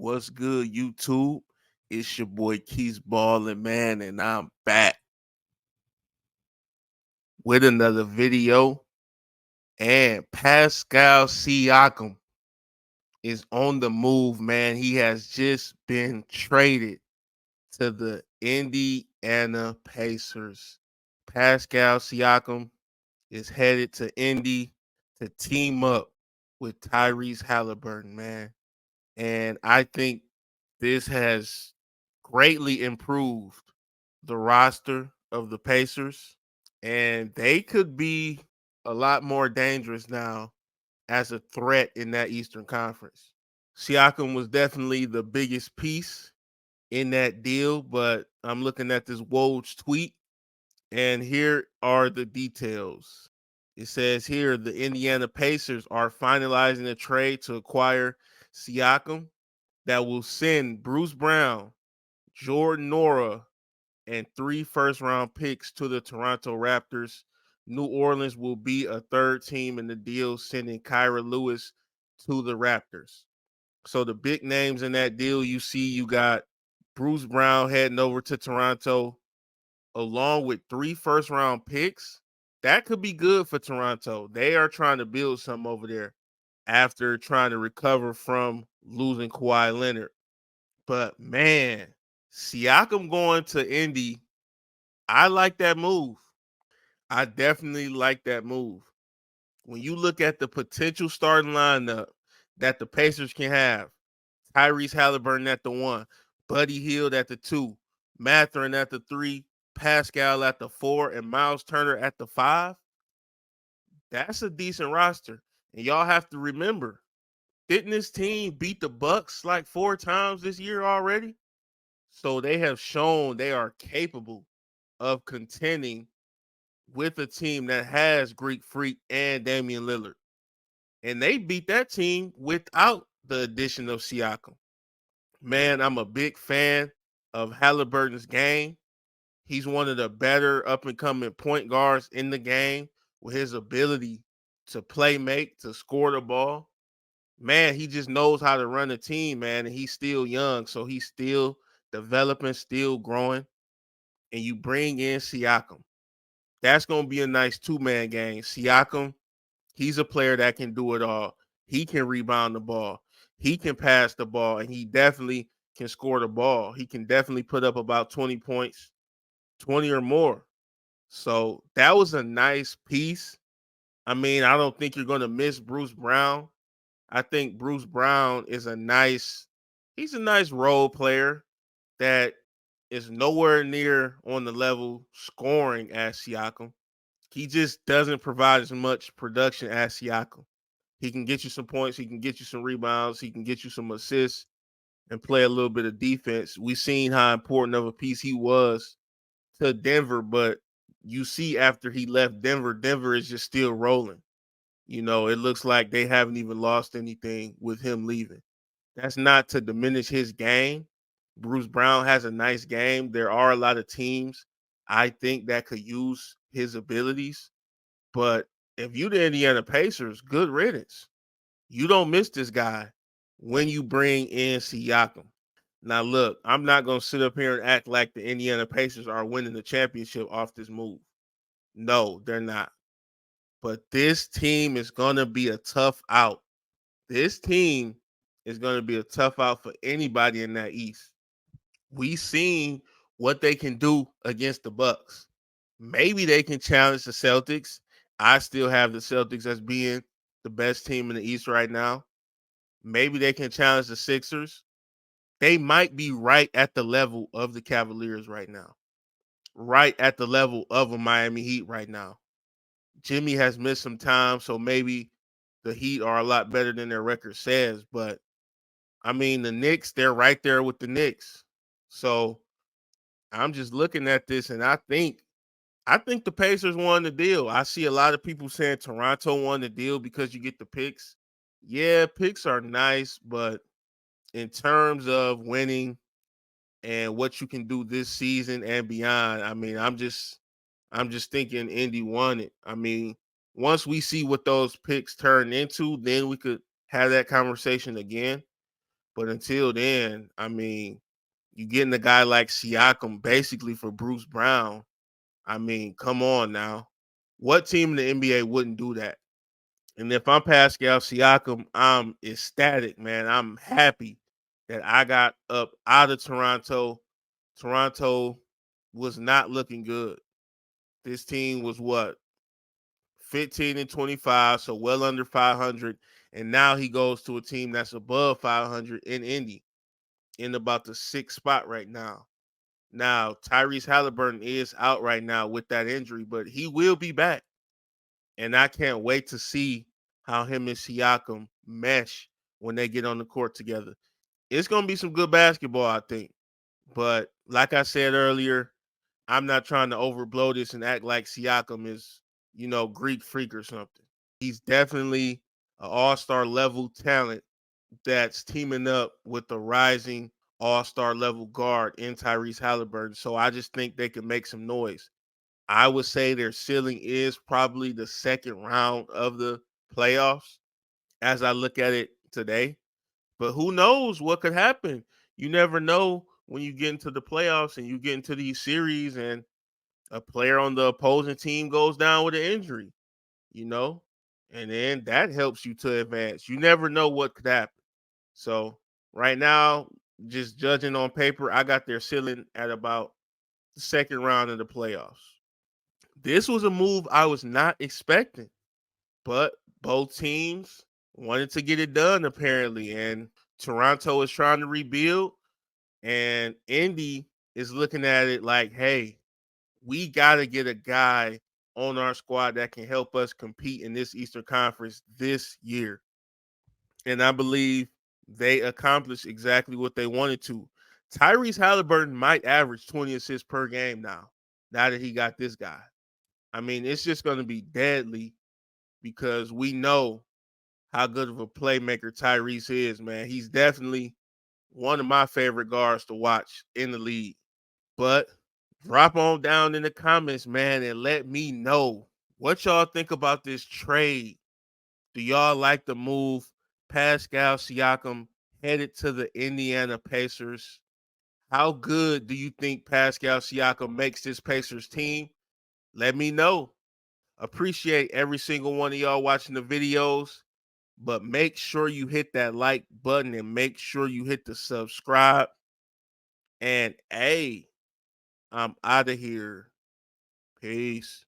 What's good, YouTube? It's your boy Quisballinn, man, and I'm back with another video. And Pascal Siakam is on the move, man. He has just been traded to the Indiana Pacers. Pascal Siakam is headed to Indy to team up with Tyrese Halliburton, man. And I think this has greatly improved the roster of the Pacers, and they could be a lot more dangerous now as a threat in that Eastern Conference. Siakam was definitely the biggest piece in that deal, but I'm looking at this Woj tweet, and here are the details. It says here the Indiana Pacers are finalizing a trade to acquire Siakam that will send Bruce Brown, Jordan Nora, and 3 first-round picks to the Toronto Raptors. New Orleans will be a third team in the deal, sending Kyra Lewis to the Raptors. So the big names in that deal, you got Bruce Brown heading over to Toronto, along with 3 first-round picks. That could be good for Toronto. They are trying to build something over there after trying to recover from losing Kawhi Leonard. But man, Siakam going to Indy, I like that move. I definitely like that move. When you look at the potential starting lineup that the Pacers can have, Tyrese Halliburton at the 1, Buddy Hield at the 2, Mathurin at the 3, Pascal at the 4, and Miles Turner at the 5, that's a decent roster. And y'all have to remember, didn't this team beat the Bucks like 4 times this year already? So they have shown they are capable of contending with a team that has Greek Freak and Damian Lillard. And they beat that team without the addition of Siakam. Man, I'm a big fan of Halliburton's game. He's one of the better up and coming point guards in the game with his ability to play make, to score the ball. Man, he just knows how to run a team, man, and he's still young, so he's still developing, still growing. And you bring in Siakam. That's going to be a nice two-man game. Siakam, he's a player that can do it all. He can rebound the ball. He can pass the ball, and he definitely can score the ball. He can definitely put up about 20 points, 20 or more. So that was a nice piece. I mean, I don't think you're going to miss Bruce Brown. I think Bruce Brown is he's a nice role player that is nowhere near on the level scoring as Siakam. He just doesn't provide as much production as Siakam. He can get you some points, he can get you some rebounds, he can get you some assists and play a little bit of defense. We've seen how important of a piece he was to Denver, but you see after he left Denver, Denver is just still rolling. You know, it looks like they haven't even lost anything with him leaving. That's not to diminish his game. Bruce Brown has a nice game. There are a lot of teams I think that could use his abilities. But if you the Indiana Pacers, good riddance. You don't miss this guy when you bring in Siakam. Now, look, I'm not going to sit up here and act like the Indiana Pacers are winning the championship off this move. No, they're not. But this team is going to be a tough out. This team is going to be a tough out for anybody in that East. We seen what they can do against the Bucks. Maybe they can challenge the Celtics. I still have the Celtics as being the best team in the East right now. Maybe they can challenge the Sixers. They might be right at the level of the Cavaliers right now. Right at the level of a Miami Heat right now. Jimmy has missed some time, so maybe the Heat are a lot better than their record says. But I mean, the Knicks, they're right there with the Knicks. So I'm just looking at this, and I think the Pacers won the deal. I see a lot of people saying Toronto won the deal because you get the picks. Yeah, picks are nice, but in terms of winning and what you can do this season and beyond, I mean, I'm just thinking Indy won it. I mean, once we see what those picks turn into, then we could have that conversation again. But until then, I mean, you getting a guy like Siakam basically for Bruce Brown. I mean, come on now. What team in the NBA wouldn't do that? And if I'm Pascal Siakam, I'm ecstatic, man. I'm happy that I got up out of Toronto. Toronto was not looking good. This team was what, 15 and 25, so well under 500. And now he goes to a team that's above 500 in Indy, in about the sixth spot right now. Now, Tyrese Halliburton is out right now with that injury, but he will be back. And I can't wait to see how him and Siakam mesh when they get on the court together. It's going to be some good basketball, I think. But like I said earlier, I'm not trying to overblow this and act like Siakam is, Greek freak or something. He's definitely an all-star level talent that's teaming up with the rising all-star level guard in Tyrese Halliburton. So I just think they can make some noise. I would say their ceiling is probably the second round of the playoffs as I look at it today. But who knows what could happen? You never know when you get into the playoffs and you get into these series and a player on the opposing team goes down with an injury, you know, and then that helps you to advance. You never know what could happen. So right now, just judging on paper, I got their ceiling at about the second round of the playoffs. This was a move I was not expecting, but both teams wanted to get it done apparently, and Toronto is trying to rebuild, and Indy is looking at it like, hey, we got to get a guy on our squad that can help us compete in this Eastern Conference this year. And I believe they accomplished exactly what they wanted to. Tyrese Halliburton might average 20 assists per game now that he got this guy. I mean, it's just going to be deadly because we know how good of a playmaker Tyrese is, man. He's definitely one of my favorite guards to watch in the league. But drop on down in the comments, man, and let me know what y'all think about this trade. Do y'all like the move? Pascal Siakam headed to the Indiana Pacers. How good do you think Pascal Siakam makes this Pacers team? Let me know. Appreciate every single one of y'all watching the videos, but make sure you hit that like button and make sure you hit the subscribe. And hey, I'm out of here. Peace.